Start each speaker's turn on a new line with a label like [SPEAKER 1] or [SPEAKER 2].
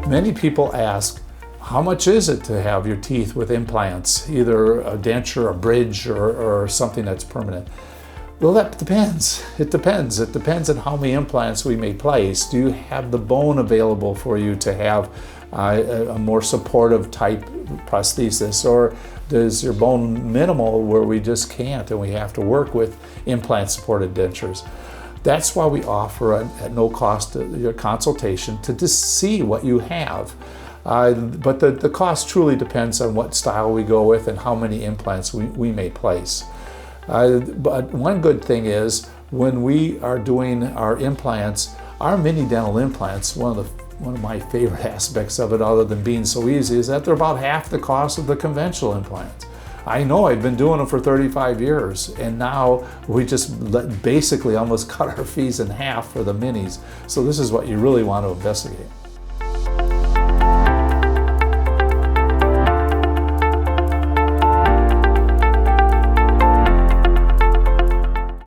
[SPEAKER 1] Many people ask, how much is it to have your teeth with implants, either a denture, a bridge, or something that's permanent? Well, that depends. It depends. It depends on how many implants we may place. Do you have the bone available for you to have a more supportive type prosthesis, or is your bone minimal where we just can't and we have to work with implant-supported dentures? That's why we offer at no cost your consultation to just see what you have. But the cost truly depends on what style we go with and how many implants we may place. But one good thing is when we are doing our implants, our mini dental implants, one of my favorite aspects of it, other than being so easy, is that they're about half the cost of the conventional implants. I know, I've been doing them for 35 years, and now we just basically almost cut our fees in half for the minis. So this is what you really want to investigate.